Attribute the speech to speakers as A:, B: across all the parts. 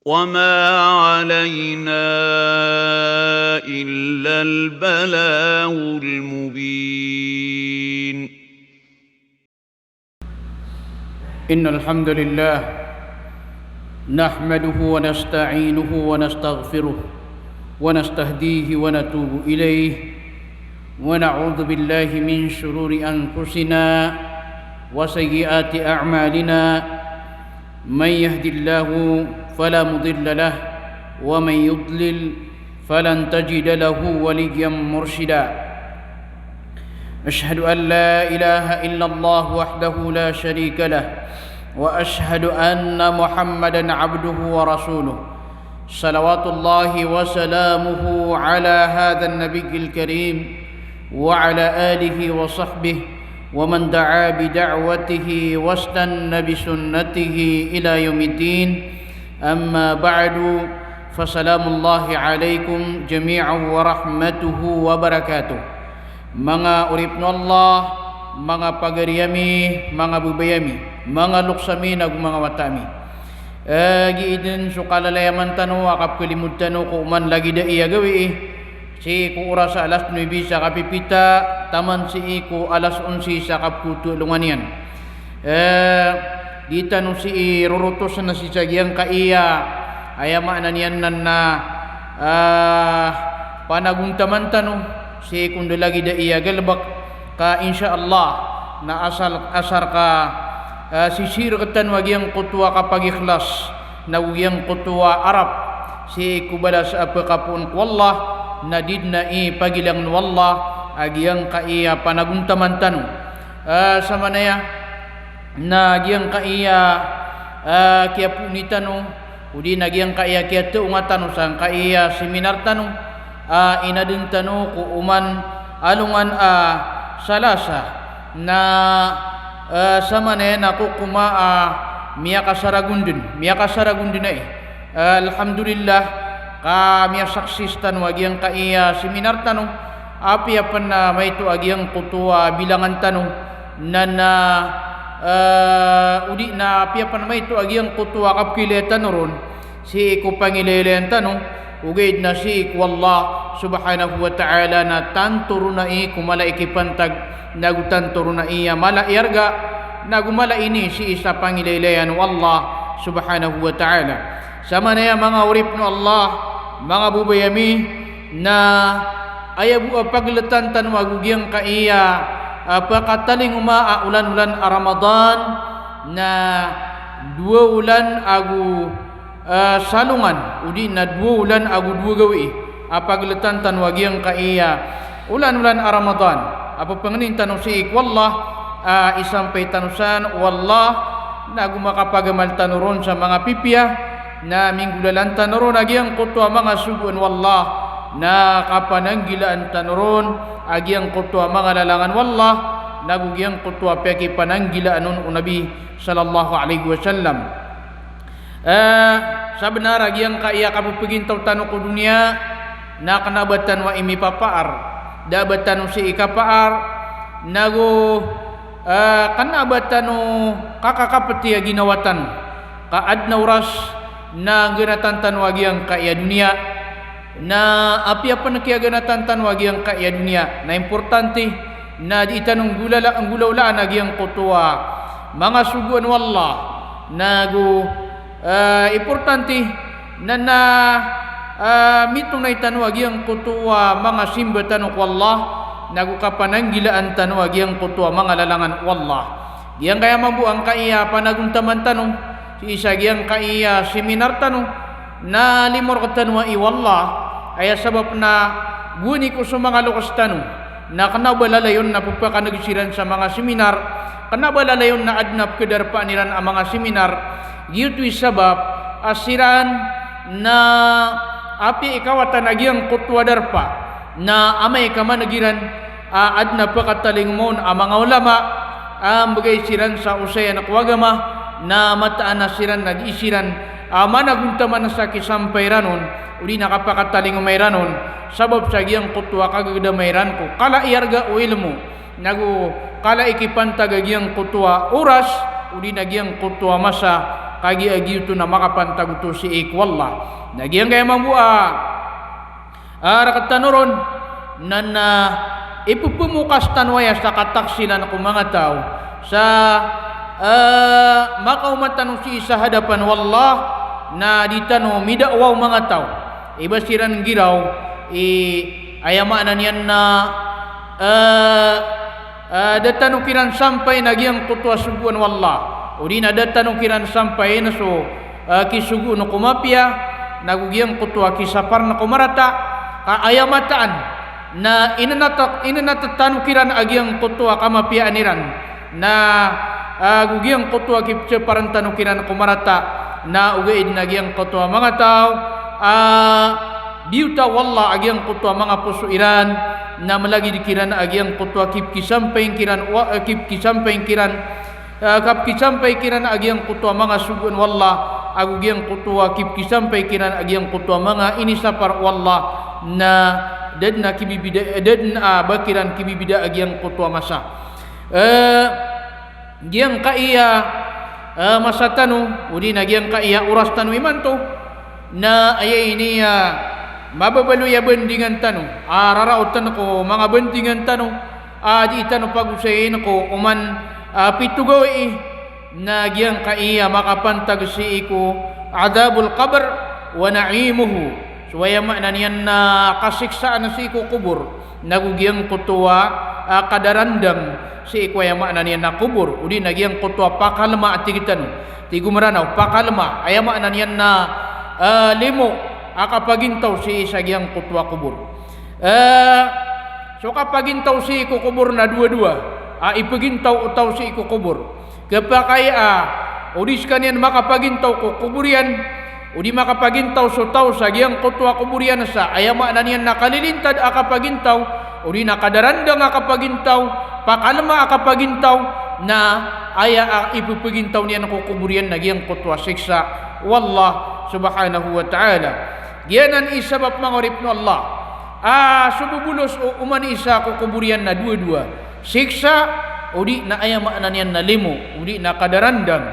A: وما علينا إلا البلاغ المبين.
B: إن الحمد لله نحمده ونستعينه ونستغفره ونستهديه ونتوب إليه ونعوذ بالله من شرور أنفسنا وسيئات أعمالنا. من يهد الله فلا مضل له ومن يضلل فلن تجد له وليا مرشدا. أشهد أن لا إله إلا الله وحده لا شريك له وأشهد أن محمدا عبده ورسوله صلوات الله وسلامه على هذا النبي الكريم وعلى آله وصحبه ومن دعا بدعوته واستنى بسنته إلى يوم الدين. أما بعد فسلام الله عليكم جميعا ورحمته وبركاته. Mga uripno Allah, mga pagariyami, mga bubayami, mga luksami nag mga watami. Giidin sukalalayaman tano akap kalimud tano ko man lagi da iya gawi. Si ko ora sa alas 9 sa kapipita, taman si ko alas 11 sa kaputulungan yan. Di tanong si rurutos na si sagyang kaiya, ayamaan niyan na panagungtaman tanong si kundo lagi da iya galbak ka insyaallah na asar ka sisir katan wagyang kutwa kapag ikhlas na wagyang kutwa Arab si kubala sa apa kapun wallah nadid na pagilang wallah agyang kaiya panagungtaman tanong sa manaya na agyang kaiya kaya puni tanong udi nagyang kaiya kaya tuunga tanong sang kaiya seminar tanong inadin tanong ko uman alungan salasa na sama na yan ako miya kasaragundin na alhamdulillah miya saksis tanong agyang kaiya seminar tanong api apan na may ito agyang kutuwa bilangan tanong na udi na api apan may ito agyang kutuwa kapkiletan ron si ko pangilelean tanong ugaid na si wallah subhanahu wa ta'ala na tanturo na kumala ikipantag nagutanturo na iya mala iarga nagumala ini si isa pangilelean wallah subhanahu wa ta'ala. Sama na mga urip no Allah, mga bubayami na ayabu paglatan tanwagugyang kaiya pakataling ulan-ulan Ramadan na 2 ulan agu salungan udi na 2 ulan agu 2 gawi paglatan tanwagyang kaiya ulan-ulan Ramadan apa panganin tanong si wallah isampay tanusan wallah nagu makapagamal tanuron sa mga pipya na minggulalan tanuron agyang kutwa mga subuan wallah na kapananggilaan tanuron agyang kutwa mga lalangan wallah nagugyang kutwa peki pananggilaan nun Nabi sallallahu alaihi wasallam. Sabenar agyang kaiya kapupigintaw tanong ko dunia na kanabatan wa imi papaar dabatan si ikapaar nago kanabatan kakakapati ginawatan kaad na oras na ganatantan wagyang kaiya dunia na api apa nakiaganatantan wagyang kaiya dunia na importante na di tanong ang gulaulaan agyang kutuwa mga suguan wallah nago importante na mitong na itanwag yung kutuwa mga simba tanong wallah nagukapananggilaan tanwag yung kutuwa mga lalangan wallah giyang kaya mabuang kaiya panagungtaman tanong si isa giyang kaiya seminar tanong na limor katanwa wallah ay sabab na guni ko sa mga lukas tanong na kanabalalayon na pupakanagsiran sa mga seminar kanabalalayon na adnap kadarpa niran ang mga seminar giyuto'y sabab asiran na api ikawatan agyang kutwa darpa na amay kamanagiran adna pakataling mon ang mga ulama bagay siran sa usaya na kuwagama na mataan na siran nag-isiran managuntaman sa kisampay ranon uli nakapakataling umay ranon sabab sa agyang kutwa kagagdamay ran ko kala iarga o ilmo nagu kala ikipantag agyang kutwa oras uli nagyang kutwa masa kagi tu na makapantag tu si ik wallah nagyang kay mambua rakatanuron nan ipupumukas tanwaya sa kataksilan ko mga tao sa makaumatan si sa hadapan wallah na ditano midakwaw mga tao ibasiran giraw ayamanan yan na datanukiran sampai nagyang kutwa suguan wallah o di na datanukiran sampai na so kisugu no kumapya nagugyang kutwa kisapar na kumarata ayamataan na inanatatanukiran agyang kutwa kamapya aniran na gugyang kutwa kipseparan tanukiran kumarata na ugaid nagyang kutwa mga tao diuta wallah agyang kutwa mga pusuiran na malagi dikiran agyang kutwa kipkisampay kiran agyang kutwa mga sugun wallah agugyang kutwa kipkisampay kiran agyang kutwa mga inisapar wallah na dadna kibibida dadna bakiran kibibida agyang kutwa masa giyang kaiya masa tanu udi na giyang kaiya uras tanu imanto na ayay ini mababalo ya bendingan tanu rarautan ko mga bendingan tanu di tanu pagusayin ko uman pitugoy na giyang kaiya makapantag si iku adabul qabr wa na'imuhu suwaya maknan yan na kasiksaan na si iku kubur nagugiyang kutuwa kadarandam si iku ya maknan yan na kubur udi nagyang kutuwa pakalma at tigitanu tigumaranaw pakalma ay maknan yan na limo akapagintaw si isagyang kutwa kubur so kapagintaw si iku kubur na dua-dua ipagintaw utaw si iku kubur kapakay udis kanyan makapagintaw ko kuburian udi makapagintaw so taw sagyang kutwa kuburian sa ayama na niyan nakalilintad akapagintaw udi nakadarandang akapagintaw pakalma akapagintaw na aya ipapagintaw niyan ko kuburian nagyang kutwa siksa wallah subhanahu wa ta'ala giyanan isabab mangorip no Allah sububulos o uman isa ko kuburian na dua-dua siksa udi na ayama na niyan na limo udi na kadarandang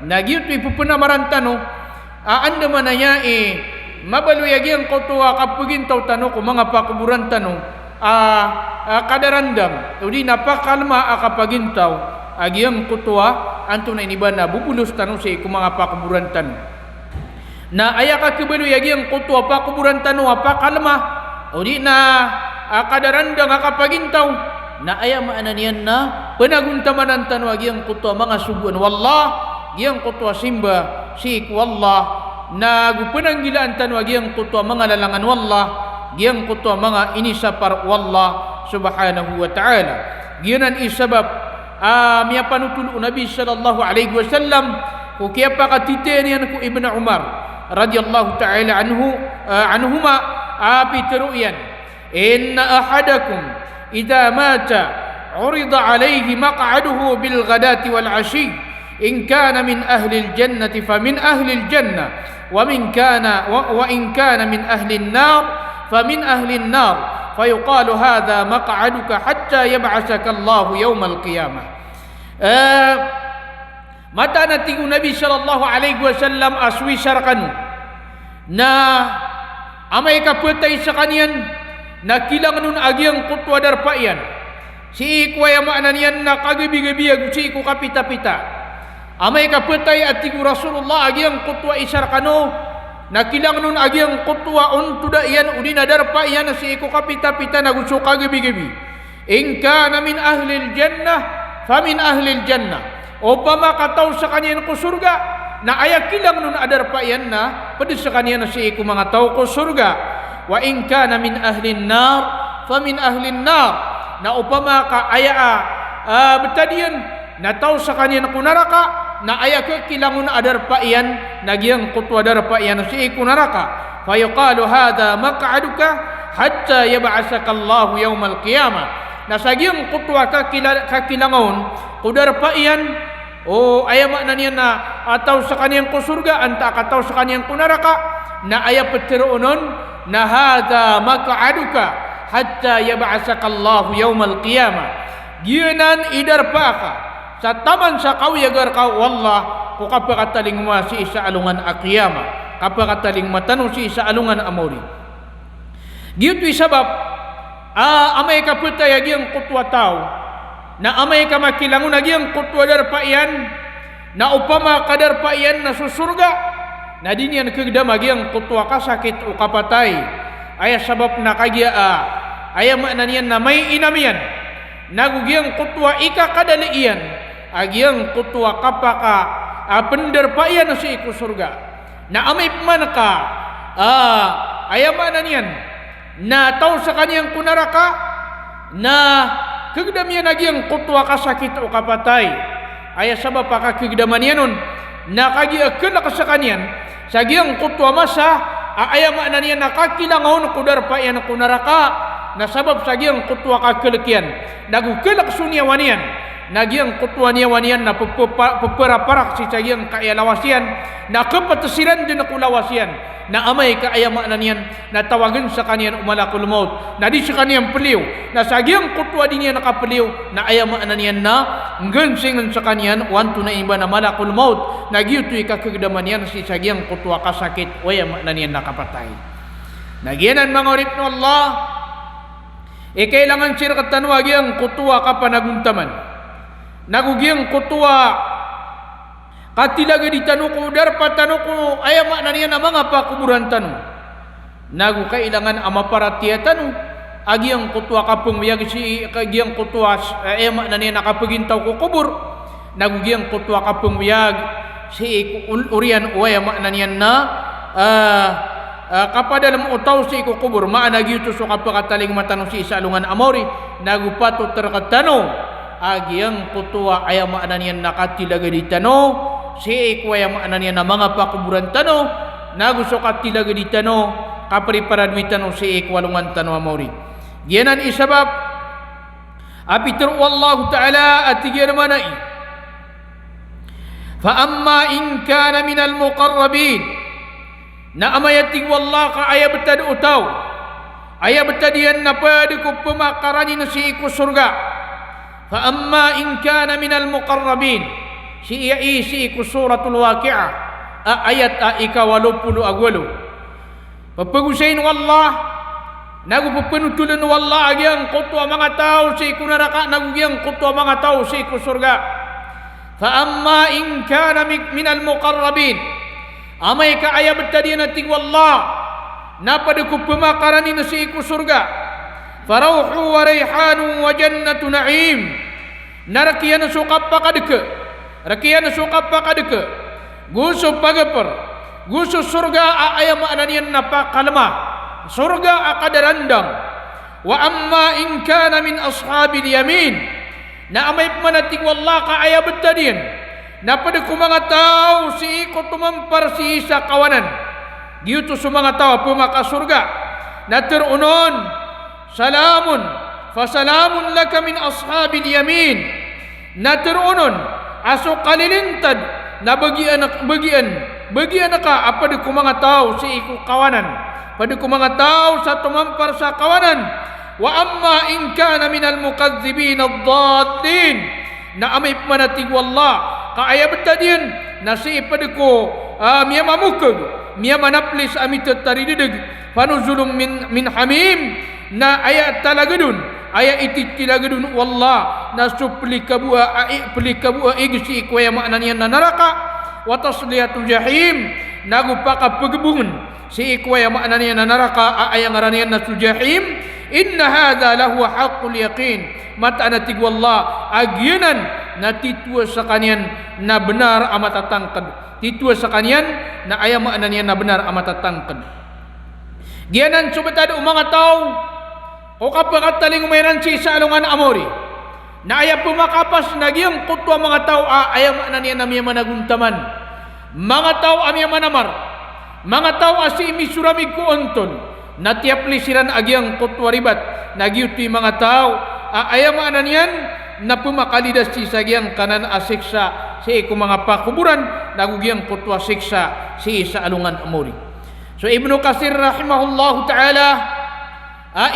B: nagyut ipupunamaran tano anda manaya mabaluyagi ang kutuwa kapugintaw tano ko mga pakuburan tano kadarandang udi napakalma akapagintaw agyang kutuwa anto na iniba na bubulos tano sa iku mga pakuburan tano na ayaka kibalo yagi ang kutwa pa kuburan tanu apa kalma o di na kadarandang akapagintaw na ayama ananian na panaguntamanan tanu agi ang kutwa mga subuan wallah giyang kutwa simba sik wallah na gupananggilaan tanu agi ang kutwa mga lalangan wallah giyang kutwa mga inisapar wallah subhanahu wa ta'ala giyanan isabab miya panutul Nabi sallallahu alaihi wasallam ko kaya pa katitenian ko Ibn Umar radhiyallahu ta'ala anhuma piteruyan inna ahadakum idza mata urida alayhi maq'aduhu bil ghadati wal 'ashi in kana min ahli al jannati famin ahli al jannah wa in kana min ahli an nar famin ahli an nar fayuqalu hadha maq'aduka hatta yab'athaka Allah yawm al qiyamah mata natingu Nabi sallallahu alaihi wasallam aswisar kanu na amay kaputay sa kanyan na kilang nun agyang kutwa darpayan si ikwaya maanan yan na kagabi-gabi si iku kapita-pita amay kaputay at tigu Rasulullah agyang kutwa isar kanu na kilang nun agyang kutwa untuda yan udina darpayan si iku kapita-pita na gusto kagabi-gabi in kana min ahlil jannah famin ahlil jannah o pamakataw sa kanyan ko surga na ayak kilang nun adar pa yan na pwede sa kanyan na si iku mga tao ko surga wa in kana min ahlin nar famin ahlin nar na upama ka aya betadian na tao sa kanyan ko naraka na ayak kilang nun adar pa yan nagyang kutwa dar pa yan si iku naraka fayuqalu hadha maq'aduka hatta yab'asaka Allah yawmal qiyamah na sagyang kutwa kakilangon kudar pa yan o ayama na niya na ataw sa kaniyang kusurga anta akataw sa kaniyang kunaraka na ayap petiruunon na hada maka'aduka hatta yab'asaka Allah yawmal qiyamah giyanan idar pa ka sa taman sa kawiyagar ka wallah ko kapakataling ma si isa alungan akiyama kapakataling matano si isa alungan amori gitu sabab amay kaputay agyang kutwa tao na amay ka makilangon agyang kutwa darpaian na upama kadarpaian na susurga na din yan kagdam agyang kutwa kasakit o kapatay ay sabab na kagya ay maknanian na may inamian nagugyang kutwa ikakadalian agyang kutwa kapaka penderpaian na si iku surga na amay man ka ay maknanian na tao sa kanyang kunaraka na kagdam yan agyang kutwa kasakit o kapatay ay sabab pakakagdaman yan nun na kagyakan na kasakanyan sa agyang kutwa masa ay maknanian nakakilangon kudarpaian na kunaraka na sabab sa giyang kutwa kakilkian nagukelak sunyawanian na giyang kutwa niyawanian na puperaparak si giyang kaiyalawasian na kapatasiran din na kulawasian na amay kaayama na niyan na tawagan sa kaniyan umalakul maut na di sa kaniyang peliw na sa giyang kutwa din niya nakapeliw na ayama na niyan na nggensingan sa kaniyan wanto na iba na malakul maut na giyuto'y kakagdaman yan si sa giyang kutwa kasakit o ayama na niyan nakapatay na giyanan mga urip no Allah kailangan sila katanwag yung kutwa ka panaguntaman. Nagugyang kutwa katilaga di tanuko darpa tanuko ayama na niya na mga pakuburan tanu. Nagu kailangan amaparatia tanu agyang kutwa ka pumiyag si agyang kutwa ayama na niya nakapagintaw ko kubur. Nagugyang kutwa ka pumiyag si urian o ayama na niya na kapadalam utaw si ikukubur maanagi ito so kapakataling matano si isa alungan amori nagupato terkatano agyang kutwa ayama ananian nakatilaga di tano si iku ayama ananian na mga pakuburan tano naguso katilaga di tano kapariparad mi tano si iku alungan tano amori giyanan isabab apitur wallahu ta'ala at tigyan manai fa amma in kana minal muqarrabin na amayating wallah ka aya betad utaw aya betadian na pwede ko pemakarani na si iku surga fa amma in kana minal muqarrabin si iku suratul waqi'ah ayat ika 80 agwalo papagusain wallah nagupupenutulan wallah agyang kutwa mga tao si iku naraka nagugyang kutwa mga tao si iku surga fa amma in kana minal muqarrabin amay ka aya betadian nating wallah napad ko pemakarani na si iku surga farauhu wa rayhanu wa jannatu na'im narakiyan sukap pakadeke rakiyan sukap pakadeke guso pagaper guso surga aya maknanian napakalma surga akadarandang wa amma in kana min ashabil yamin na amay manating wallah ka aya betadian napad ko mga tao si iko tumampar si isa kawanan dito sa mga tao pumaka surga na terunon salamun fasalamun laka min ashabil yamin na terunon aso kalilintad na bagian ka apad ko mga tao si iko kawanan pad ko mga tao sa tumampar sa kawanan wa amma in kana minal mukazzibin ad-dallin na amay manatig wallah kaaya betadian nasi ipadeko miya mamukag miya manaplis amit taridideg fanuzulum min hamim na aya talagadun aya ititilagadun wallah na suplikabua igsi ikwaya maknanian na neraka wa tasliyatul jahim nagupaka pagebungun si ikwaya maknanian na neraka aya ngaranian na sujahim inna hadza lahu haqqul yaqin mata natig wallah agyanan na titwa sa kanyan na benar amat tatangkad titwa sa kanyan na ayam maknanian na benar amat tatangkad gianan subetad mga tao o kapakataling umayran si sa alungan amori na aya pumakapas na giyang kutwa mga tao ayam maknanian na miya managuntaman mga tao amya manamar mga tao asi imisuramig ko onton na tiaplisiran agyang kutwa ribat na giyuti mga tao ayam maknanian na pumakalidas si sagyang kanan asiksa si iku mga pakuburan nagugyang kutwa siksa si isa alungan amori so Ibnu Katsir rahimahullahu ta'ala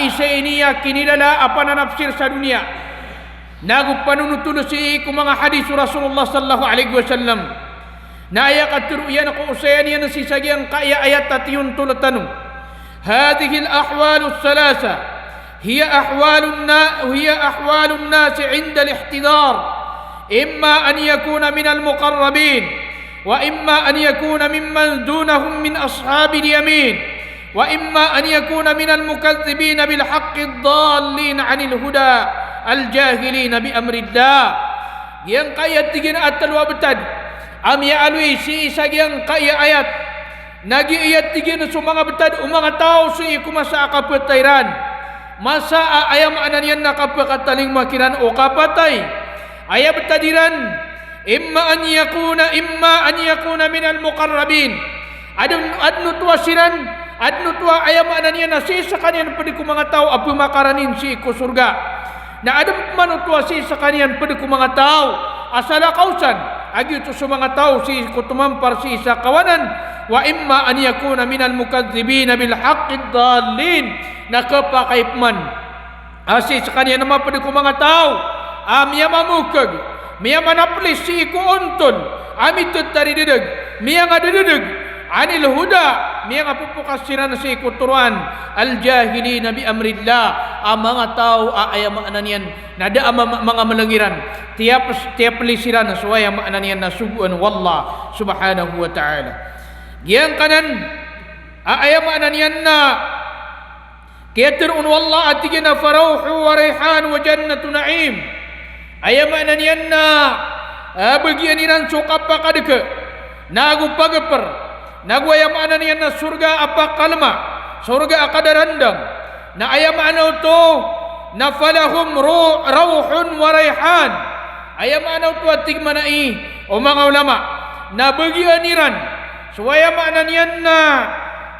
B: isa iniya kinilala apa na nafsir sa dunia nagu panunutulo si iku mga hadis Rasulullah sallallahu alaihi wasallam na aya katuruyan ko usayan yan si sagyang kaya ayat tatiyun tulatanu hadhihi al-ahwal al-thalatha هي أحوال الناس عند الاحتضار إما أن يكون من المقربين وإما أن يكون ممن دونهم من أصحاب اليمين وإما أن يكون من المكذبين بالحق الضالين عن الهدى الجاهلين بأمر الله yang kaya tigin atal wabtad am ya alwi si sagyang kaya ayat nagi ayat tigin sumanga betad umanga tao si kumasa kapatairan masa ayam ananian nakapakataling makiran o kapatay aya betadiran imma an yakuna min al muqarrabin adnu tuasiran adnu tua ayam ananian nasi sakanian pedi kumanga tao apu makaranin si ku surga na adam manu tuasi sakanian pedi kumanga tao asala kausan agi tu sumanga tao si kutumampar si isa kawanan wa imma an yakuna minal mukadzibina bil haqqid dallin nakapakaipman asi sakanian nama pada ku mga tao amya mamukag miya manaplis si iku untol ami tutari dedeg miya nga dedeg anil huda miya nga pupukasiran si iku turuan al jahilina bi amrillah mga tao aya maananian nada mga malangiran tiap pelisiran suaya maananian nasubuan wallah subhanahu wa ta'ala yang kanan aya maananian na Keterun wallah atigina farauhu wa raihan wa jannatu na'im. Aya maknanian na bagian iran sukapa kadeke. Nagu pagaper. Nagu aya maknanian na surga apa kalma. Surga akadarandang. Na aya makna to na falahum rauhun wa raihan. Aya makna to atig manai o mga ulama. Na bagian iran. Suaya maknanian na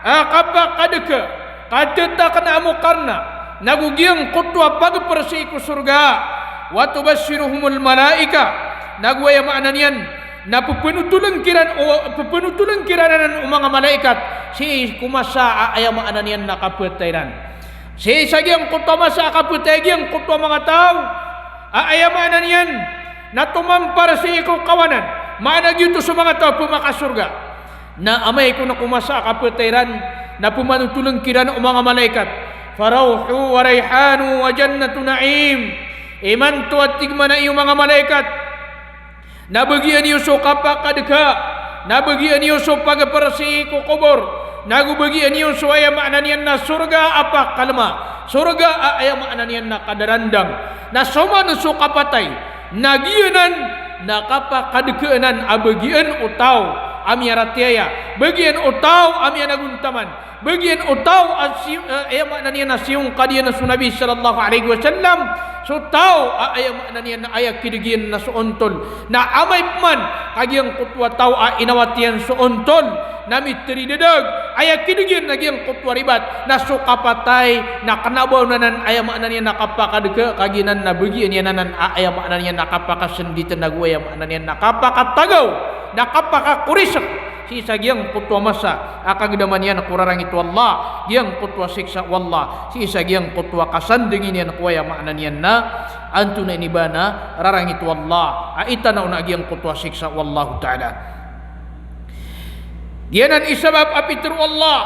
B: kapa kadeke. Kadeta kana amukarna nagugiang kutwa pagpersi ku surga wa tubashiruhumul malaika nagwaya maananian na pupunutulang kiranan mga malaikat si kumasa aya maananian nakapetairan si sagyang kutwa masa kapetagyang kutwa mga tao aya maananian na tumampar si ku kawanan maanagito sa mga tao pumakasurga na amay ko na kumasa kapetairan na pumanutulong kirana o mga malaikat farauhu wa raihanu wa jannatu na'im iman to at tigma na iyo mga malaikat nabagian iyo so kapakadka nabagian iyo so pagaparasi ko kubor nagubagian iyo so aya maananian na surga apa kalma surga aya maananian na kadarandang na soma na so kapatay nagianan na kapakadkaanan abagian utaw amiyaratiaya bagian utaw amiyanaguntaman bagian utaw aya maknanian na siyong kadiyan na sunabi sallallahu alaihi wasallam so taw aya maknanian na aya kidigian na suontol na amay man kagiyang kutwa taw inawatian suontol nami teridedag aya kidigian na giyang kutwa ribat na sukapatay na kanabaw nanan aya maknanian na kapakadke kaginan na bagian yananan aya maknanian na kapakasenditan na aya maknanian na kapakatagaw na kapakakurisak si sagyang kutwa masa akagdaman yan kurarang itu Allah yang kutwa siksa wallah si sagyang kutwa kasandingin yan kuya maanan yan na antu na inibana rarang itu Allah aita na una agyang kutwa siksa wallahu ta'ala yanan isabab apitur Allah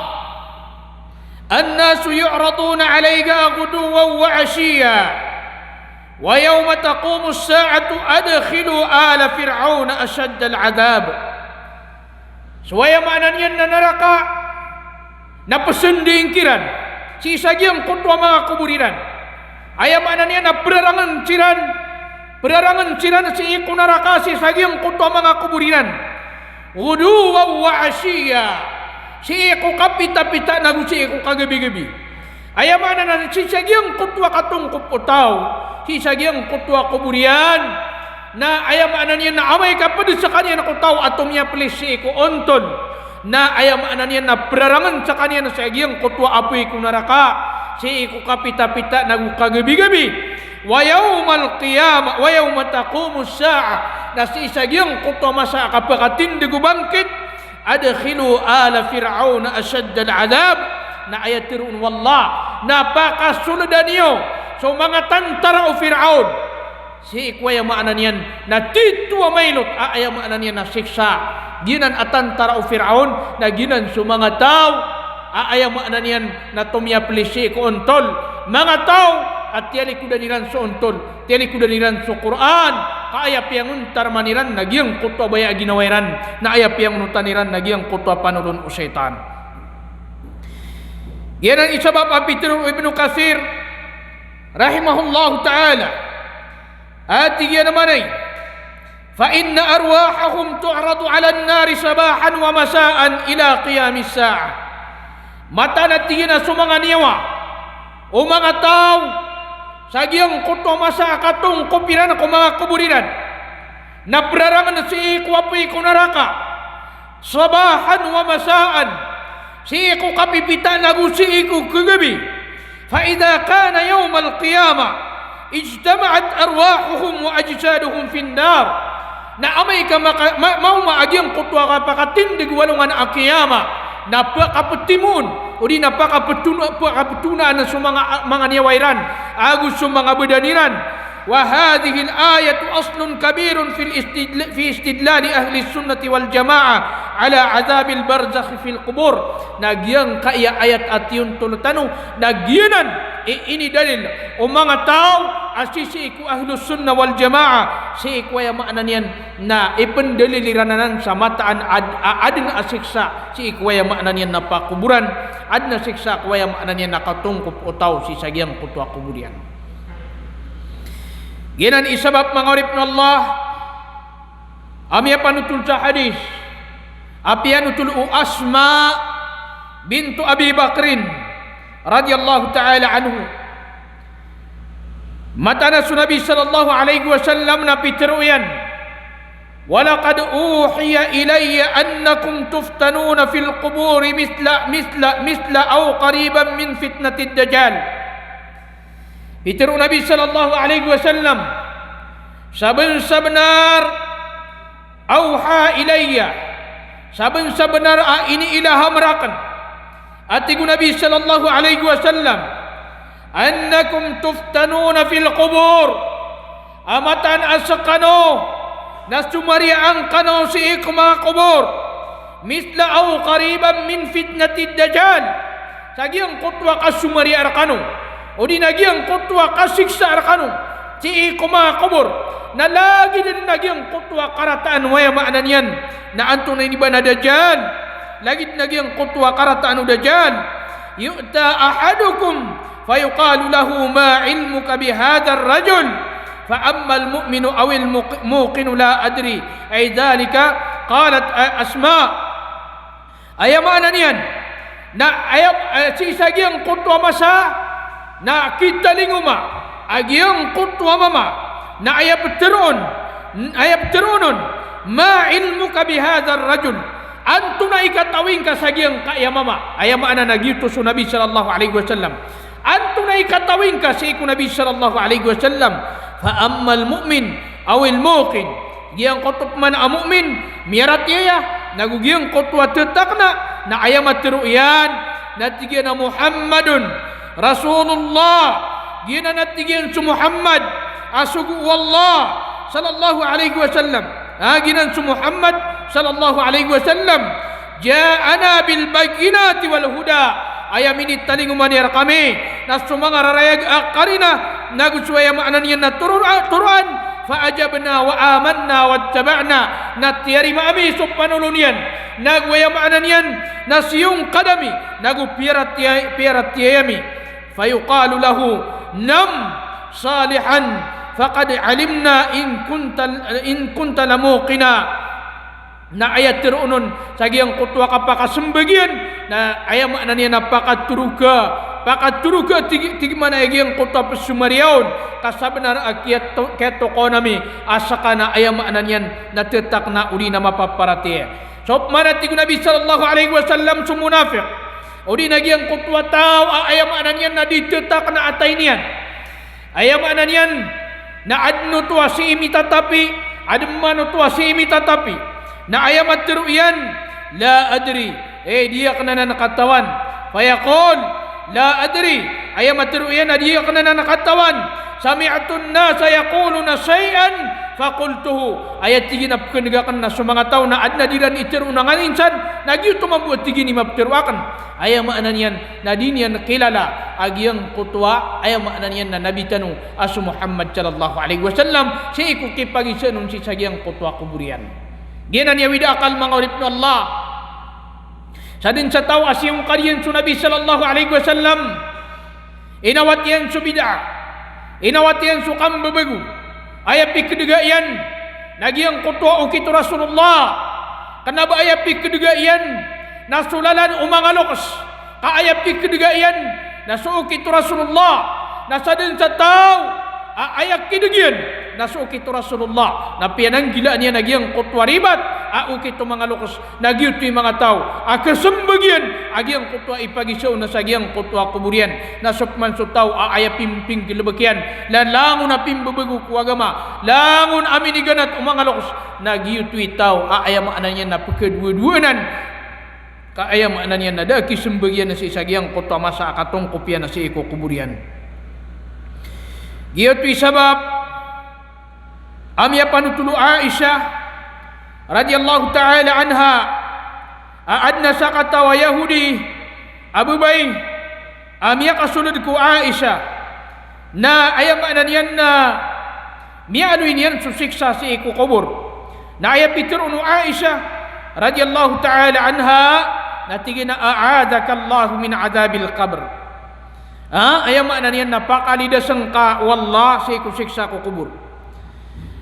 B: annasu yu'raduna alayka guduwan wa ashiya wa yawma taqumu as-sa'atu adkhilu ala fir'auna ashadda al-'adab suaya maanan yan na naraka na pasendingkiran si sagyang kutwa mga kuburiran aya maanan yan na perarangan ciran si iku naraka si sagyang kutwa mga kuburiran uduwa wa ashiya si iku kapita-pita nagu si iku kagabi-gabi aya maanan si sagyang kutwa katungkup utaw si sagyang kutwa kuburian na ayam ananian na amay kapag sa kanya na kutaw atomya plesi ko ontol na ayam ananian na perarangan sa kanya na sa agiyang kutwa apoy ko naraka si iku kapita-pita nagukagabi-gabi wa yawmal qiyamah wa yawma taqumu as-sa'a na si isagiyang kutwa masa kapakatindig bangkit adkhilu ala fir'auna ashadda al-'adab na ayatirun wallah napakasuludan niyo so mga tantara o Fir'aun si ikwaya makna niyan na titua mailot aya makna niyan na siksa ginan atan tarau Fir'aun na ginan su mga tao aya makna niyan na tumya plisi ko ontol mga tao at tiali kuda niran su ontol tiali kuda niran su Quran kaaya piangun tarmaniran nagyang kutwa baya ginawairan na aya piang nutaniran nagyang kutwa panulun usaitan. Yan ang isabab Abitru Ibn Katsir rahimahullahu ta'ala at yan naman ay fa inna arwahahum tu'radu 'ala an-nari sabahan wa masaan ila qiyamis sa'a. Mata na tingin na sumanga niyawa o mga tao sa giyang kuto masa katong kupiran ko mga kuburiran na prarangan na si ikwapi ko naraka sabahan wa masaan si iku kapipita nagu si iku kagabi fa idza kana yawm al-qiyamah ijtama'at arwahuhum wa ajsaduhum fin nar na amay ka mau maagyang kutwa ka pakatindig walungan akiyama napakapetimun o di napakapetuna na sa mga niyawairan agus sa mga bedaniran wa hadhihi al-ayatu aslun kabirun fi istidlal ahli sunnati wal jamaah ala azabil barzakh fil qubur nagyang kaya ayat at yun tulutano nagyanan ini dalil o mga tao asisi iku ahli sunnah wal jamaah si iku ya makna niyan na ipendaliliranan sa mataan adin asiksa si iku ya makna niyan na pakuburan adna siksa kuya makna niyan nakatungkup utaw si sagyang kutwa kuburan. Ginan isabab mga orip na Allah amya panutul sa hadis apian utul Asma bintu Abi Bakrin radhiyallahu ta'ala anhu matana su Nabi sallallahu alaihi wasallam na pitruyan walaqad uhiya ilayya annakum tuftanuna fil quburi misla aw qariban min fitnatid dajjal. Pitru Nabi sallallahu alaihi wasallam saben-sabenar auha ilayya saben-sabenar ini ilahamrakan atiku Nabi sallallahu alaihi wasallam annakum tuftanuna fil qubur amatan asqano nasumarian kano si ikma qubur misla au qariban min fitnatid dajjal sagiang kutwa kasumari arkano o di nagyang kutwa kasiksa arkano si ikma qubur na lagi din nagyang kutwa karataan waya makna niyan na anto na iniba na dajjal lagi nagyang kutwa karataan dajjal yu'ta ahadukum fayuqalu lahu ma ilmuka bihadha ar-rajul fa amma al-mu'minu aw al-muqinu la adri ay dhalika qalat Asma aya makna niyan na ayam si sagyang kutwa masa na kita linguma agyang kutwa mama na ayab terunon ma ilmuka bihadha ar-rajul antuna ikatawing ka sagyang kaya mama aya makna nagyuto su Nabi sallallahu alaihi wasallam antuna ikatawing ka si Nabi sallallahu alaihi wasallam fa ammal mu'min aw al muqin giyang kutub man a mu'min miyarat iya nagugiyang kutwa tetakna na aya matruyan natigyan na Muhammadun Rasulullah gina natigyan su Muhammad asugu wallah sallallahu alaihi wasallam ginan su Muhammad sallallahu alaihi wasallam ja'ana bil bayyinati wal huda aya minit talinguman yar kami nasu mga rarayag akarina naguswaya makna niyan na turuan fa ajabna wa amanna wattaba'na natiyari maami subhanulun yan nagwaya makna niyan nasiyung kadami nagupirat tiyami fayuqalu lahu nam salihan faqad alimna in kunta lamuqina na ayat tirunon sagyang kutwa kapakasembagian na aya makna niya napakaturuga tigi mana agyang kutwa pesumariaon kasabenar akyat keto konami asaka na aya makna niyan natetak na uli na mapaparati so mana tigu Nabi sallallahu alaihi wasallam su munafiq uli nagyang kutwa tao aya makna niyan na ditetak na atay niyan aya makna niyan na adno tuwa si imi tatapi admano tuwa si imi tatapi na ayamat tiruyan la adri dia kena nakatawan fayaqul la adri ayamat tiruyan dia kena nakatawan sami'atun nasa yaquluna syai'an faqultuhu. Ayat tigin apkendegakan na sumanga tao na adna diran iter unangan insan nagyuto mabuat tigin mapteruakan. Aya makna niyan na dinian kilala agiyang kutwa, aya makna niyan na nabi tanu asu Muhammad sallallahu alaihi wasallam si iku kipagiseun si sagiyang kutwa kuburian. Genan ya wida akal mangoripna Allah. Sadin sa tao asiyong kariyan su Nabi sallallahu alaihi wasallam inawat yan su bid'ah, inawat yan su kambabagu, ayat pikedegaian nagiyang kutwa ukit Rasulullah kenapa ayat pikedegaian nasulalan umangaloks ka ayat pikedegaian nasuukit Rasulullah nasadin sa tao ayat kidegian nasuukit Rasulullah napianang gila niya nagiyang kutwa ribat ukit mangaloks nagyuti mga tao akasembagian agiyang kutwa ipagisaw na sagiyang kutwa kuburian nasukman su tao ayat pimping gilebekian langon na pimbabagu ku agama langon amin iganat umangaloks nagyuti tao aya makna niya na pekedua-duanan ka aya makna niya na daki sembagian na si sagiyang kutwa masa akatong kopian na si iko kuburian. Giyuti sabab amya panutulu Aisyah radhiyallahu ta'ala anha adna sakata wa Yahudi Abu Bay amya kasulud ku Aisyah na aya makna niyan na mialuin yan susiksa si iku kubur na aya pitur unu Aisyah radhiyallahu ta'ala anha natigina a'adakallahu min adabil qabr. Aya makna niyan napakalida sengka wallah si iku siksa ku kubur.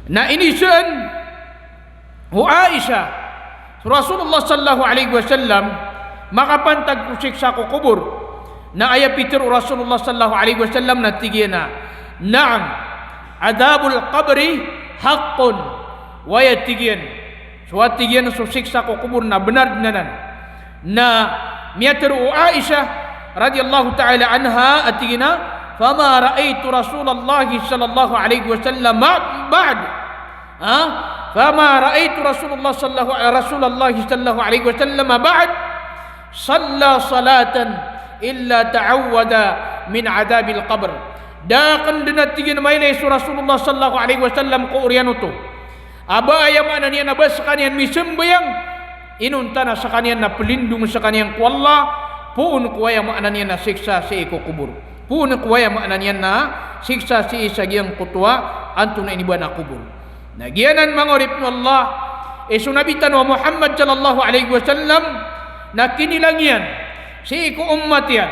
B: Na ini sen hu Aisyah Rasulullah sallallahu alaihi wasallam makapantag ku siksa ku kubur na aya pitur Rasulullah sallallahu alaihi wasallam natigina na'am adabul qabri haqqun wa yatigin suatigian su siksa ku kubur na benar dinanan na miatur Aisyah radhiyallahu ta'ala anha atigina fama ra'aitu Rasulullah sallallahu alaihi wasallam ba'd fama ra'aitu Rasulullah sallallahu alaihi wasallam ba'd shalla salatan illa ta'awwada min adabil qabr dakan dinatigin maynay su Rasulullah sallallahu alaihi wasallam ko urianuto aba aya makna niya nabas sakanian misembayang inuntana sakanian na pelindung sakanian ku Allah puun kuwaya makna niya na siksa si iku kubur puun kuwaya makna niya na siksa si isagiyang kutwa antun na iniba na kubur nagianan mangorip no Allah sunabitan wa Muhammad sallallahu alaihi wasallam na kinilangian si iku umat yan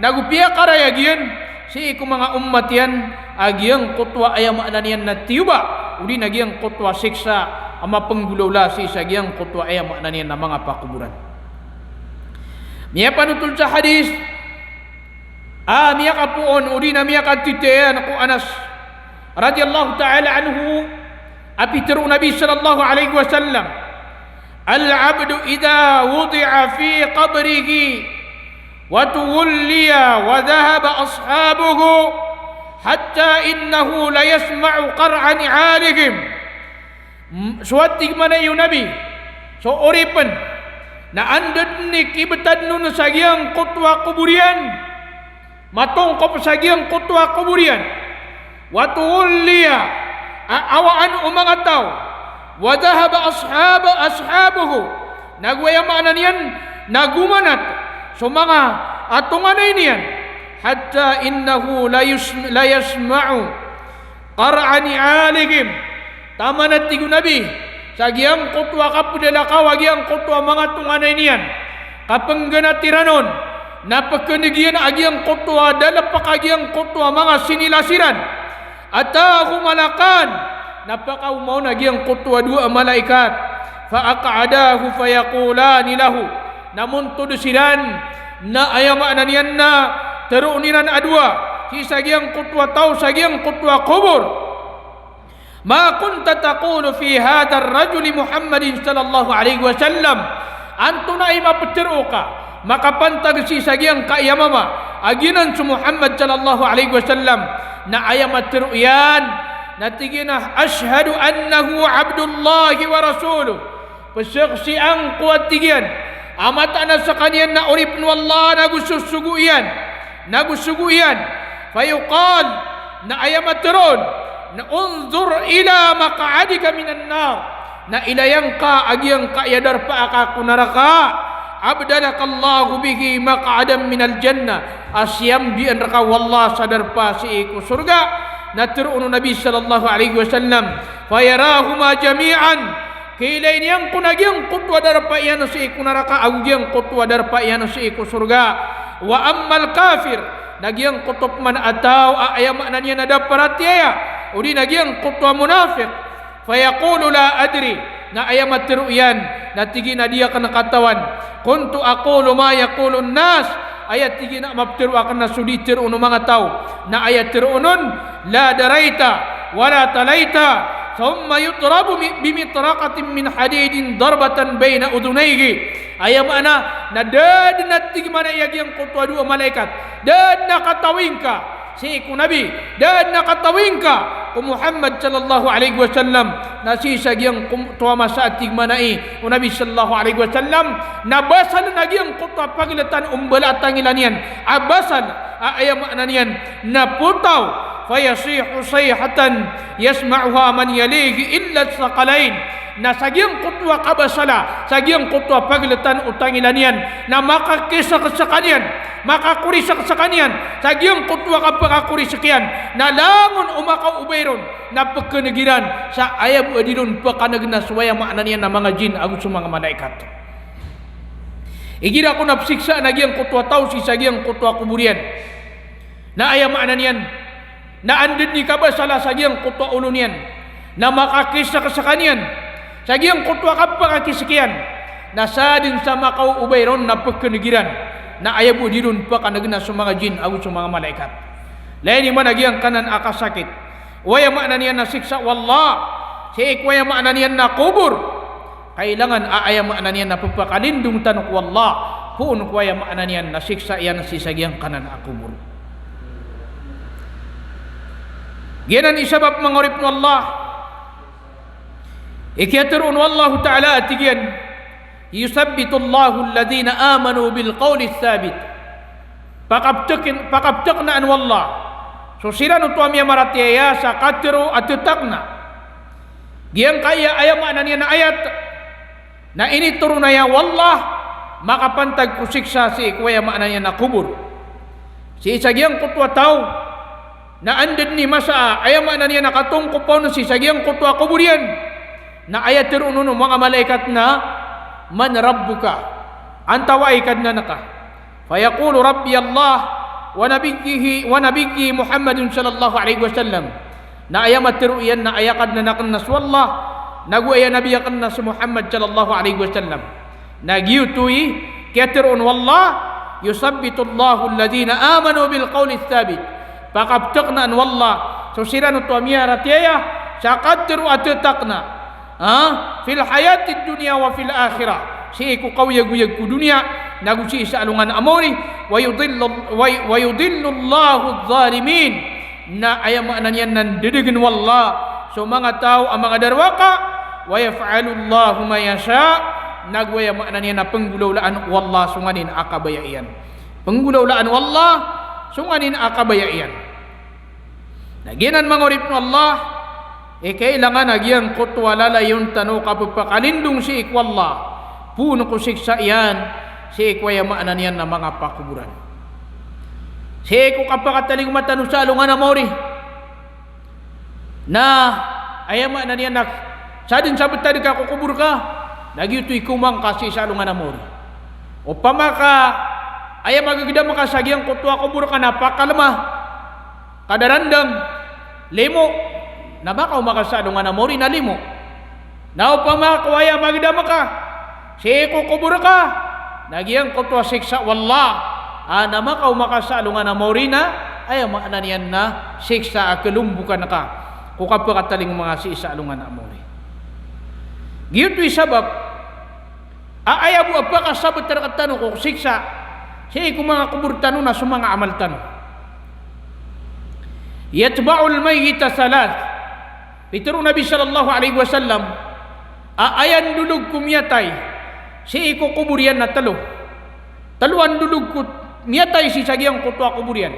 B: nagupiya karayagian si iku mga umat yan agiyang kutwa aya makna niya na tiuba uli nagiyang kutwa siksa ama penggulawla si isagiyang kutwa aya makna niya na mga pakuburan. Miya panutul sa hadis miya kapuon udi na miya katitean ako Anas radhiyallahu ta'ala anhu apitiru Nabi sallallahu alaihi wasallam al-abdu idha wudi'a fi qabrihi wa tuwulliya wa dhahaba ashabuhu hatta innahu la yasma'u qar'an 'alihim suwatig mana yung Nabi so oripen na andad ni kibetad nun sagiyang kutwa kuburian matongkop sagiyang kutwa kuburian watuulliya awaan umanga tao wadahaba ashabuhu nagwaya maanan yan nagumanat so mga atunganay niyan hatta innahu la yasma'u qara'ani aligim tama na tigo Nabi sagiyang kutwa kapudala kawagiang kutwa mga tunganay niyan kapangganat tiranon napakanigian agiyang kutwa dalapakagiyang kutwa mga sinilasiran atahu malakan napakaumaw nagiyang kutwa dua malaikat faaqadahu fayaqulani lahu namun tudusiran na ayama niyan na teruniran adwa si sagiyang kutwa tau sagiyang kutwa kubur ma kunta taqulu fi hadha ar-rajuli Muhammadin sallallahu alaihi wasallam antuna ima peteruka makapantag si sagiyang kaiyamama aginan su Muhammad sallallahu alaihi wasallam na ayama teruyan natigina ashhadu annahu abdullah wa rasuluh pesaksi ang kuat tigian amata na sa kanyan na urip nu Allah nagususuguyan fayuqal na ayamat turun na unzur ila maq'adika minan nar, na ilayang ka agyang kaayadar pa aka kunaraka, abdalakallahu bihi maq'adan minal jannah, asyam di anraka wallah sadar pa si iku surga. Na turun Nabi sallallahu alaihi wasallam fayarahuma jami'an, kilain yang kunagyang kutwa darpa iyan si iku neraka, agyang kutwa darpa iyan si iku surga. Wa ammal kafir, nagyang kutop man ataw ayam ananya nada paratiya, udi nagyang kutwa munafik, fayaqulu la adri, na ayam atiruyan, na tigi na dia kana katawan, kuntu aqulu ma yaqulun nas, ayat tigi na maptiru akan na suditir unu mga tao, na ayat tirunun la daraita wala talaita, thumma yutrabu bimitraqatin min hadidin darbatan baina udunayhi, ayam ana na dad na tigi mana yang kutwa dua malaikat, dad na katawingka si iku nabi, dad na katawingka ku Muhammad sallallahu alaihi wasallam, na si sagyang kutwa masa tig manai u Nabi sallallahu alaihi wasallam, na basal nagyang kutwa pagilatan umbalatang ilanian, abasal ayam ananian na putaw, fayasihu sayhatan yasma'uha man yalihi illa saqalain, na sagyang kutwa kabasala, sagyang kutwa pagilatan utangilanian, na makakisa sa kanyan, makakurisa sa kanyan, sagyang kutwa kapakakuri sekian, na langon umakaw ubayron, na pagkanagiran sa ayam adilon pakanagnas waya maknanian na mga jin agut sa mga malaikat. Igira ko napsiksa nagyang kutwa tao si sagyang kutwa kuburian, na ayam maknanian na andid ni kabasala sagyang kutwa ulunian, na makakisa sa kanyan, sagyang kutwa kapakakisekian, na sadin sa makaw ubayron na pagkanagiran, na ayabu dirun pa kanagna sa mga jin agut sa mga malaikat. Lain man nagyang kanan akasakit, waya maananian na siksa wallah, si ikwaya maananian na kubur, kailangan aaya maananian na pagpakalindong tanok wallah, puun kwaya maananian na siksa iyan si sagyang kanan akubur. Ginan isabab mangurip mo Allah, ikiaturun wallahu ta'ala atigyan, yusabbitu Allahu alladhina amanu bil qawli thabit, pakabtak na an wallah, so sila no tuamya maratiya sa katiro at tutakna, giyang kaya ayam ananiya na ayat, na ini turunaya wallah, makapantag kusiksa si ikwaya maananiya na kubur, si isagyang kutwa tao, na andid ni masa ayam ananiya na katungkupon si sagyang kutwa kuburian, na ayat tirununo mga malaikat na man rabbuka, antawai kad na naka, fayaqulu rabbi Allah wa nabiyyi Muhammadin sallallahu alaihi wasallam, na ayamat tiruyan na ayakad na nakannas wallah, naguaya nabiyakan na si Muhammad sallallahu alaihi wasallam, nagyutui kiatirun wallah, yusabbitu Allahu alladhina amanu bil qawli thabit, pakabtakna an wallah, so sila no tuamya ratiyaya sa katiru atutakna fil hayatid dunya wa fil akhirah, si iku kawyag-uyag ku dunia, nagusi sa alungan amori, wa yudillu Allahu adh-dhalimin, na ayam ananian nan didigin wallah, so mga tao ang mga darwaka, wa yaf'alu Allahu ma yasha, nagwaya ananian na penggulaulaan wallah sunganin akabayaian, penggulaulaan wallah sunganin akabayaian. Naginan mangurip no Allah, kailangan nagyang kutwa lalayon tano kapapakalindong si ikwallah, puno ko siksa iyan si ikwaya maanan yan na mga pakuburan. Si iku kapakataling matano sa alungan na mori, na ayam maanan yan na sadin sabot tadi ka kukubur ka, lagi ito ikumang kasi sa alungan na mori, o pamaka ayam magagida makasagyang kutwa kubur ka, napakalamah kadarandang limo, na baka umakasado nga na mori na limo, na upang makakuwaya magida maka si kukubur ka, nagyang kutwa siksa wallah, na maka umakasado nga na mori na ay maanan yan na siksa akalumbukan ka kukapakataling mga si isa alungan na mori. Giyuto'y sabab aayabu apakasabot tarakatano ko siksa si kung mga kubur tano na sumanga amal tano. Yatba'ul mayyita salat, pituro Nabi sallallahu alaihi wasallam, aayan dulog kumyatay si iko kuburian na taluan dulog ko miyatay si sagyang kutwa kuburian,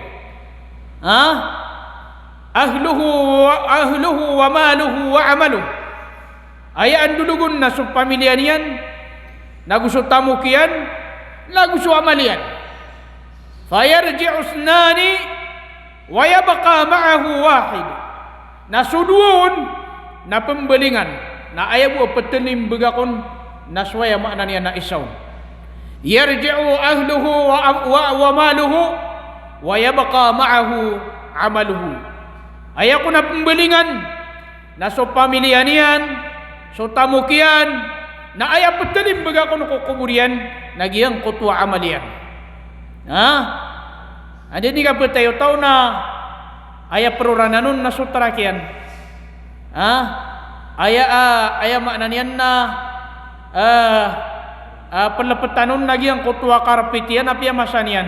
B: ahluhu wa maluhu wa amaluhu. Aya andulugun na su pamilya niyan, nagu su tamukian, nagu su amalian. Fayarji'u ithnani wa yabqa ma'ahu wahid. Nasuduun na pembelingan na aya buat petelim begakon naswaya maknanya na isaw. Yarji'u ahluhu wa maluhu wa yabqa ma'ahu amaluhu. Aya kuna pembelingan na so pamilianian, so tamukian, na aya petelim begakon ko kuburian nagiyang kutwa amalian. Ada ni ka tayo tahu na aya peruranan na sutarakian. Aya maknanian na pelepetanon lagi yang kutwa karpitian apia masanian.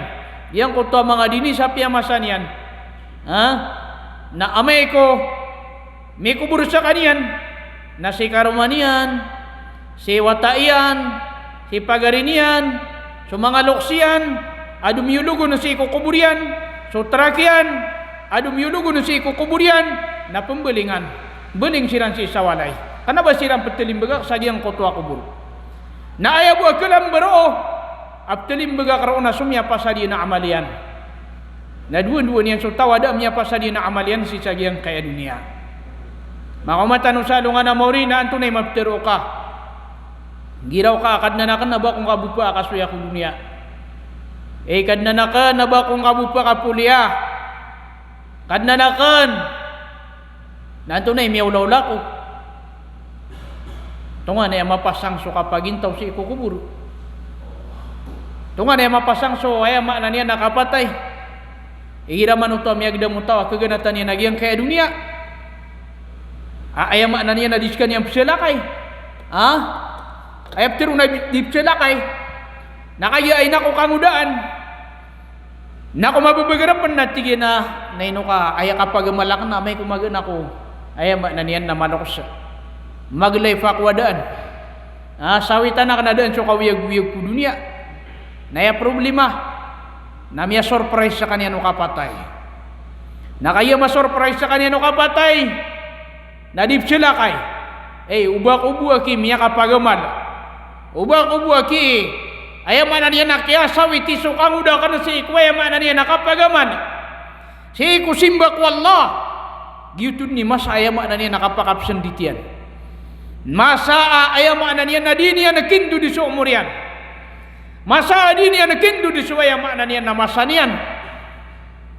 B: Yang kutwa mga dini sapia masanian. Na amay ko may kubur sa kanian na si karumanian, si wataian, si pagarinian, so mga luksian, adu miyulugo na si kukuburian, so trakian, adu miyulugo na si kukuburian, na pembelingan, beling siran si sawalay. Kana ba siran petelim begak sadyang kutwa kubur. Na aya buat kelam bero, aptelim begak karona sumya pasadi na amalian. Na dua-dua niyan so tawada miya pasadi na amalian si sadyang kaya dunia. Makamatan usalungan na mauri na antunay maptero ka. Giraw ka kadnanakan na ba kung kabupa kasuya ko dunia. Kadnanakan na ba kung kabupa ka pulia. Kadnanakan na antunay miya ulaw ko. Tunga na mapasang so kapagintaw si ikukuburo. Tunga na mapasang so ay makna niya nakapatay. Ihiraman uto miya gidamutaw kaganatan niya nagyang kaya dunia. Ay makna niya na diskan yang pselakay. Ay aptero na dipselakay. Nakaya ay nako kamudaan. Nako mababagarapan na tige na naino ka ay kapag malak na may kumagan ako. Ay makna niya na manoksa. Maglay fakwadaan. Sawitan na kanadaan so kawiyag-wiyag ku dunia. Naya problema. Na miya surprise sa kanya no kapatay. Na kaya ma-surprise sa kanya no kapatay. Na dipsilakay. Ubak-ubak ki miya kapagaman. Ubak-ubak ki ayaman na niya nakiyasaw iti sukang uda ka na si iku ayaman na niya nakapagaman. Si iku simbak wallah. Giyutun ni mas ayaman na niya nakapakapsan ditian. Masa ayaman na niya na di niya nakindu di suumurian. Masa di niya nakindu di suwaya makna niya na masanian.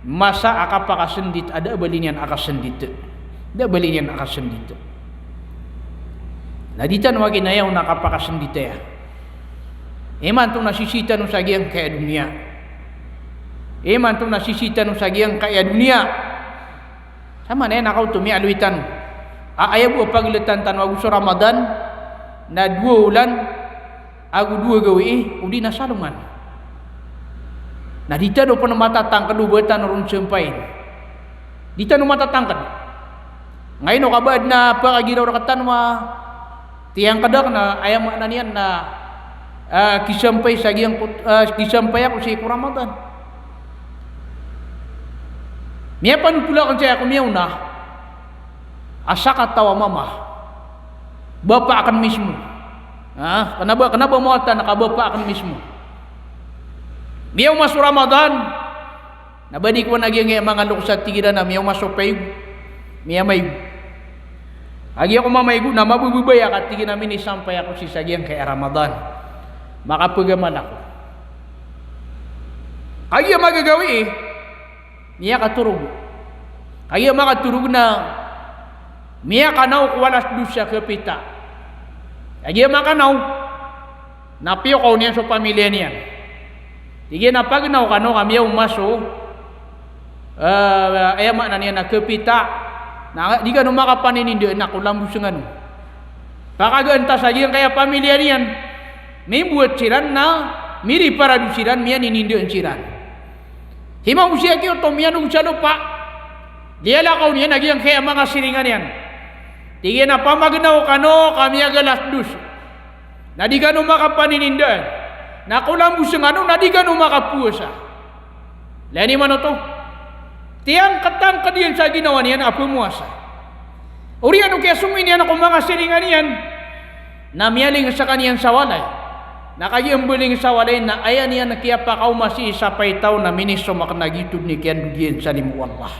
B: Masa akapakasendit ada balinian akasendit. Ada balinian akasendit. Naditan wagi na yaw nakapakasendit ya. Eman tong nasisita no sagiang kaya dunia. Eman tong nasisita no sagiang kaya dunia. Sama na yan akaw tumi aluitan. Ayaw po paglitan tanwago sa Ramadan na 2 ulan. Aku 2 gawi udi na salungan. Na dita do pun matatang kedubatan run sempay. Dita no matatangkan. Ngayon no kabad na pagagiraw rakatan wa tiyang kadak na ayam makna niyan na kisampay sagiang kisampay ako si Ramadan. Miya panupula kan saya ako miyaw na asa katawa mama. Bapak akan mismo. Kenapa mau nakabapa akan mismo? Miyaw masuk Ramadan. Nabadi ko nagi nga mga luksat tigira na miyaw masuk payug. Miya may. Agi ako mamaygo na mabububay at tigi namin isampay ako si sagyang kay Ramadan. Makapagaman ako. Agi magagawi miya katurog. Agi makaturog na miya kanaw kuwalas dusya kapita. Agi makanaw napiyo ko niya sa pamilya niya. Tige na pagnaw kano kami yung maso ayama na niya na kapita na di ka no makapaninindo na kulang buso nga no. Pakaganta sa diyan kaya pamilya niyan may buat siran na miri para dusiran miya ninindo ang siran. Hima usia kiyo to miya nung siya lupa. Diya lakaw niya nagyang kaya mga siringan yan. Tige na pamagnaw kano kami agalas dus. Na di ka no makapaninindaan. Na kulang buso nga no na di ka no makapusa. Lani man to. tiang katang kadian sa ginawa niyan apa muasa. Urian kaya sungin niyan ako mga silingan niyan na miyaling sa kaniyan sawalay. Nakagiyambuling sawalay na ayan niyan na kaya pa kau masih sapay tao na miniso makanagitub ni kiyan dudiyan sa limu Allah.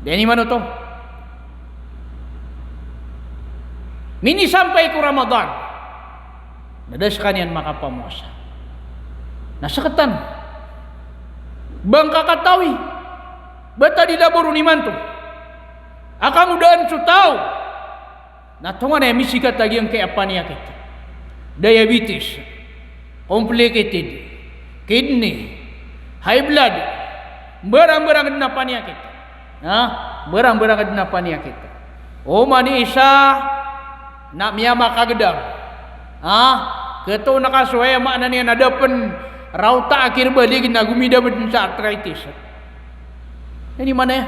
B: Dini mano to? Mini sampai ko Ramadan. Nadas kaniyan makapamuasa. Nasakatan. Bangka katawi. Bata di laboro ni manto. Akang udaan su tao. Natungan ay misikat lagi ang kaya paniyakit. Diabetes, complicated, kidney, high blood, barang-barang na paniyakit. Barang-barang na paniyakit. O mani isa na miyama kagedam. Keto nakasuaya makna niya nadapan rauta akhir balik na gumida bedun sa arthritis. Ini mana ya?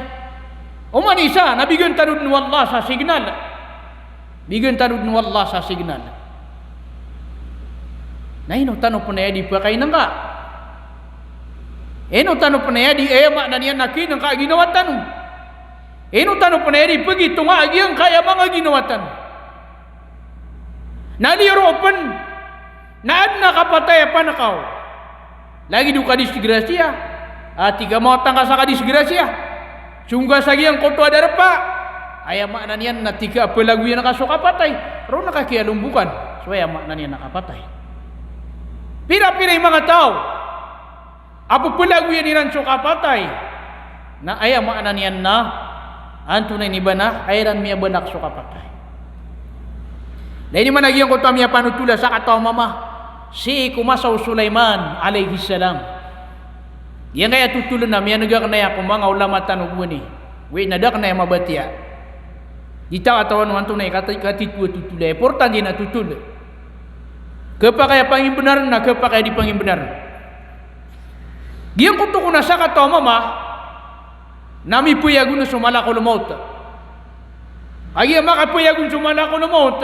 B: O manisa nabigyan tanud ni Allah sa signal. Bigyan tanud ni Allah sa signal. Na ino tanu panaya di pakai nangka. Ino tanu panaya di makna niya nakin ang kaginawatan. Ino tanu panaya di pergi tunga agi ang kaya mga ginawatan. Naliropan na adna kapatay pa na kau. Lagi duka disgrasya. Tiga mau tangga sa disgrasya. Sungga sagi ang koto ada repa. Ayam makna niyan na tiga apa lagu yang nakasuka patay. Ro nakakia lumbukan. Supaya makna niyan nakapatay. Pira-pira yung mga tao. Apa lagu yang niran suka patay. Na ayam makna niyan na antunay ni bana ayran miya banak suka patay. Dahil man nagyang koto miya panutula sa kataw mama. Si kumasaw Sulaiman alaihi salam. Yang kaya tutulan na miya nagkakanaya kung mga ulamatan o buwan Wait na da kanaya mabatia. Dita katawan naman ito na katitwa tutula. Importante na tutula. Kapa kaya pangin benar na kapa kaya di pangin benar. Giyang kuto ko na sa kataw mama. Nami puyagun na sumala ko lumot. Agi makapuyagun sumala ko lumot.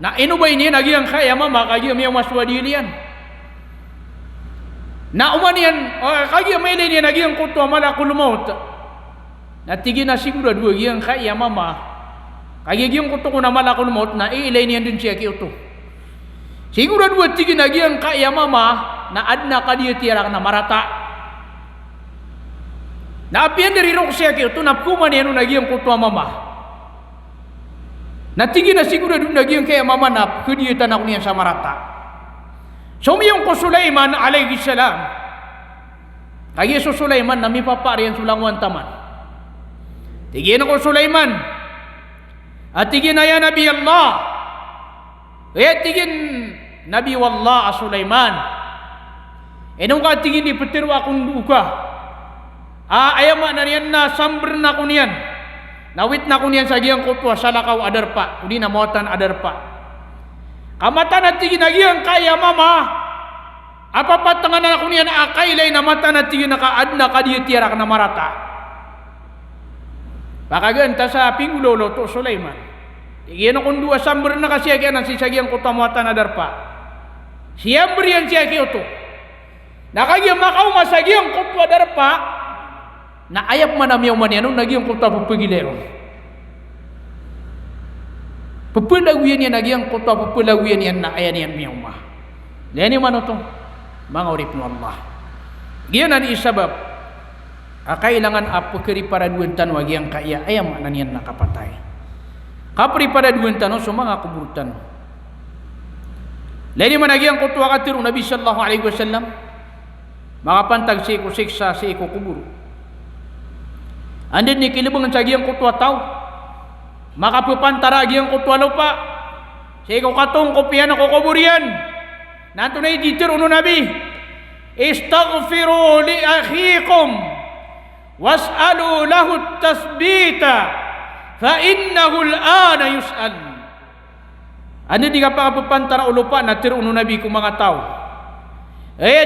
B: Na ino ba ini nagi ang kaya mama kagi may maswadilian. Na umanian kagi may linya nagi ang kuto mala kulumot. Na tigi na siguro dua gi ang kaya mama. Kagi gi ang kuto ko na mala kulumot na ilay niyan din siya kiuto. Siguro dua tigi nagi ang kaya mama na adna kadiya tiyarak na marata. Na apian dari rok siya kiuto na kuman yan nagi ang kuto mama. Na tigi na siguro dua nagi ang kaya mama na kadiya tanak niya sa marata. Sumiyong ko Sulaiman alaihi salam. Kaya so Sulaiman na may paparian sulangwan taman. Tigyan ko Sulaiman. At tigyan na yan Nabi Allah. Kaya tigyan Nabi Wallah Sulaiman. Enong ka tigyan di petirwa akong duka. Ayama na riyan na samber na ko niyan. Nawit na ko niyan sa giyang kutwa salakaw adarpa. Udi na mawatan adarpa. Kamata na tigin nagyang kaya mama. Apa patangan na ako niyan akailay na mata na tigin nakaadna kadiya tiyarak na marata. Pakaganta sa pingulolo to Sulaiman. Tigin akong dua samber na kasi agyan ang sisagyang kutamwata na darpa. Siyamber yan siya kiyoto. Nakagyang makaw masagyang kutwa darpa. Na ayap manamyaw man yan nung nagyang kutwa pupagilero. Pupulawian yan nagyang kutwa pupulawian yan na ayan yan miyuma. Lani man ito mga urip ng Allah. Giyan ang isabab. Kailangan apo kari para duwan tanwa giyang kaya ayam na niyan nakapatay. Kapri para duwan tanwa so mga kuburutan. Lani man nagyang kutwa katirong Nabi sallallahu alaihi wasallam. Makapantag si ikusiksa si ikukuburo. Andin ni kilibang sa giyang kutwa tao. Makapupantara giyang kutwa lupa. Sa ikukatong kopiyan ako kuburian. Nanto na iditir uno Nabi. Istaghfiru li akhikum. Was'alu lahu tasbita. Fa innahu al-ana yus'al. Ano di ka pakapupantara ulupa na tir uno Nabi kung mga tao.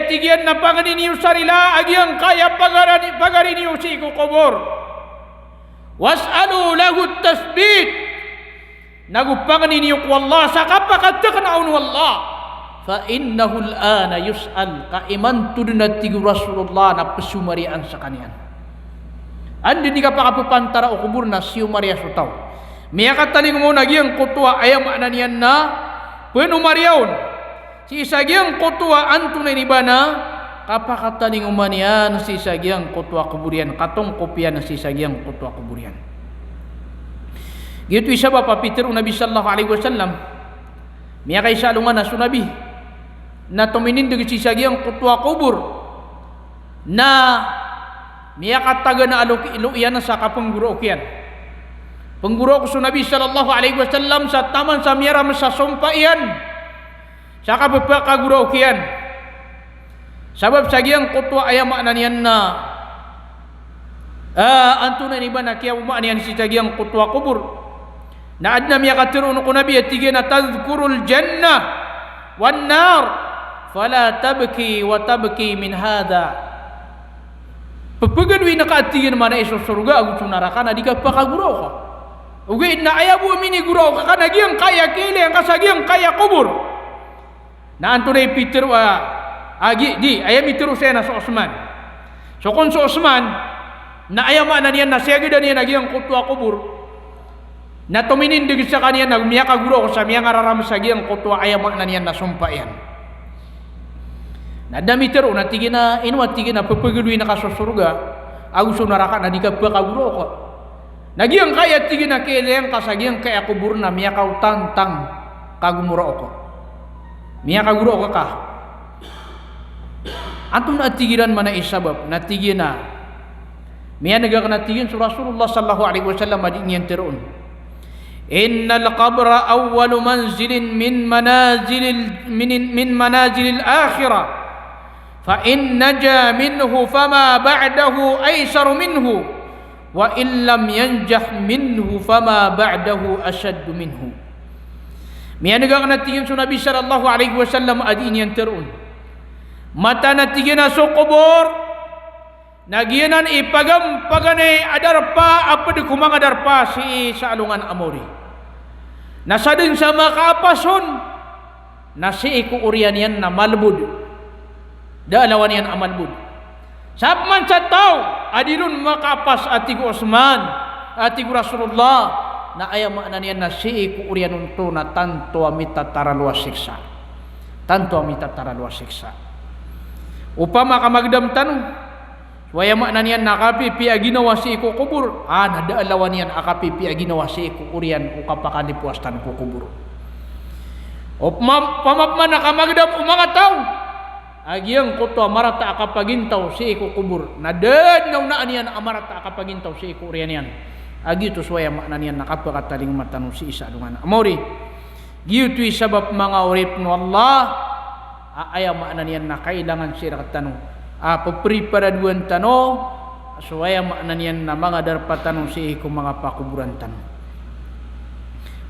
B: Tigyan na panganin niyo sarila agyang kaya pagarin niyo si ikukubur. Was'alu lahu tasbit. Nagupangan ninyo ko Allah sa kapakatakaon wallah. Fa innahu al-ana yus'al. Kaiman tudun na tigu Rasulullah na pasumarian sa kanyan. andi ni kapakapupantara o kubur na siyo Maria sutaw miyakataling mo nagyang kutwa ayam ananian na penuh mariaun si sagyang kutwa antunay ni bana kapakataling umanian si sagyang kutwa kuburian katong kopya na si sagyang kutwa kuburian gitu isa ba papitir Nabi sallallahu alaihi wasallam miyakay salungan na sunabi na tuminindig si sagyang kutwa kubur na miyakataga na iluyan sa kapengguro kian pengguro ko Nabi sallallahu alaihi wasallam sa taman sa miyaram sa sumpaian sa kapagkaguro kian sabab sagyang kutwa ayam ananian na antuna ni ba na kaya umanian si sagyang kutwa kubur na adna miyakatirun ko Nabi at tigin na tadhkurul jannah wan nar fala tabki wa tabki min hada pagpagaduin na kaatigin naman na iso surga agut sunaraka na di ka pakaguro ka ugay na ayabu mini guro ka kanagiyang kaya kili ang kasagyang kaya kubur na antunay Peter agi di ayam itiru sena sa Osman so kung sa Osman na ayaman na niyan na siyagi na niyan nagyang kutwa kubur na tuminindig sa kanya na miyakaguro ko sa miyang araram sagyang kutwa ayaman na niyan na sumpa yan na dami tero na tigin na inuat tigin na pagpagaluin na kasosurga agusto naraka na di ka pakaguro ko nagyang kaya tigin na kailang kasagyang kaya kubur na miyakaw tantang kagumuro ko miyakaguro ka atong natigiran man na isabab natigin na miya nagaka natigin sa Rasulullah sallallahu alaihi wasallam ading yan teroon innal qabra awwalu manzilin min manazilil akhirah فإن نجا منه فما بعده أيسر منه وإن لم ينجح منه فما بعده أشد منه mianagang natigin sa Nabi sallallahu alaihi wasallam adin yan terun mata natigin na sa kubor nagiyanan ipagam paganay adarpa apa di kumang adarpa si sa alungan amori nasa din sa makapason na si iku urian yan na malbud daalawan yan amal bud sabman sa tao adilun makapas atiku Osman atiku Rasulullah na ayam na niyan na si iku urian unto na tanto amita taraluas siksa tanto amita taraluas siksa upama kamagdam tanong wayama na niyan nakapipi aginawa si iku kubur nadaalawan yan akapipi aginawa si iku urian ukapakalipuastan ko kubur pamapman na kamagdam mga tao agyang kutwa marata akapagintaw si iku kubur nadad naunaan yan amarata akapagintaw si iku urian yan agito suwaya makna niyan nakapakataling matanong si isa dungan amori gito sabab mga urip no Allah aya makna niyan na kailangan sira tanong papriparaduan tanong suwaya makna niyan na mga darpatanong si iku mga pakuburan tanong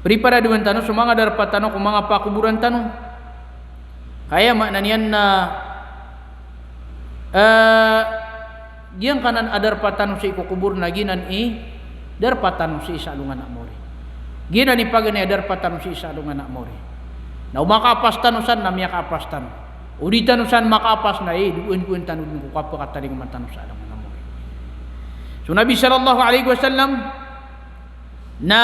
B: priparaduan tanong so mga darpatanong kung mga pakuburan tanong kaya makna niyan na giyang kanan adar patanong si ikukubur na ginan dar patanong si isa alungan amori ginan ipagani adar patanong si isa alungan amori na umakapas tanusan na miya kapas tanong udi tanusan makapas na duun tanong ko kapakataling matanong sa alungan amori so Nabi sallallahu alaihi wasallam na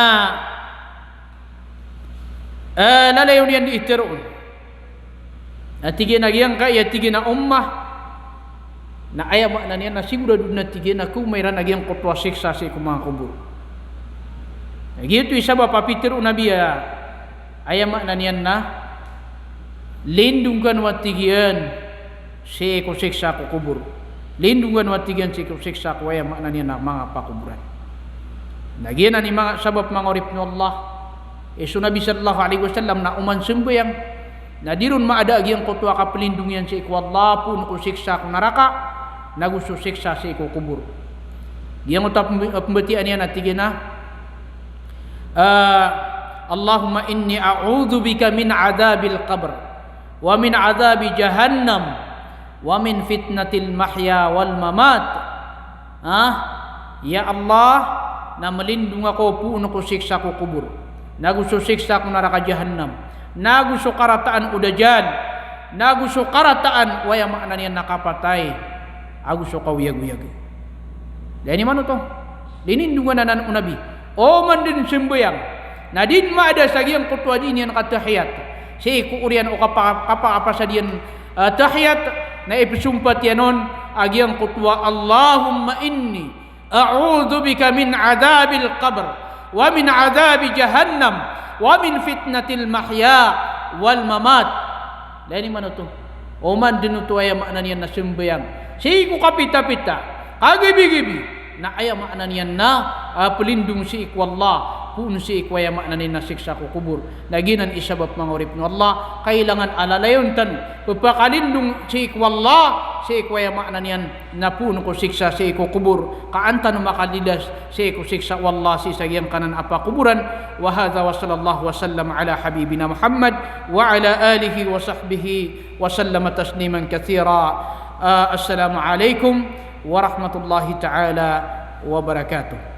B: lalayon yan di itiroon at tigin na giyang kaya tigin na ummah na ayam na niya na sigurado na tigin na kung mayroon na giyang kutwa siksa sa mga kubur gitu isa ba papitiro na biya ayam na niya na lindungan wa tigian si ko siksa ko kubur lindungan wa tigian si ko siksa ko ayam na niya na mga pakuburan nagiyan na ni mga sabab mga urip ni Allah iso Nabi sallallahu alaihi wasallam na uman sumbayang na dirun maada agiyang kutwa ka pelindungan sa iku Allah pun ko siksa ko naraka nagusto siksa sa iku kubur giyang utap pembetian niya natigin na Allahumma inni a'udhu bika min adhabil qabr wa min adhabi jahannam wa min fitnatil mahya wal mamat ya Allah na melindung ako puno ko siksa ko kubur nagusto siksa ko naraka jahannam nagusto karataan udajan nagusto karataan waya makna niya nakapatay agusto kawiyag-wiyag dahil ni mano to linindungan nanan Nabi o man din sembayang na din maada sagiang kutwa din yan katahiyat si ku urian o apa sa diyan tahiyat na ipsumpat yanon agiang kutwa Allahumma inni a'udzu bika min adzabil qabr wa min adzabi jahannam wa min fitnatil mahya wal mamat. Lain mana tu o man din tu aya makna niyan na sembayang si ku kapita-pita kagibi-gibi na aya makna niyan na pelindung si iku Allah pun si iku aya makna niyan na siksa ku kubur naginan isabab mangurip ni Allah kailangan alalayon tan pepakalindung si iku Allah si iku aya makna niyan na pun ko siksa si iku kubur kaantan makalidas si iku siksa wallah si sagiang kanan apa kuburan. Wa hadza wa sallallahu wa sallam ala habibina Muhammad wa ala alihi wa sahbihi wa sallama tasliman katsira. Assalamu alaikum warahmatullahi taala wabarakatuh.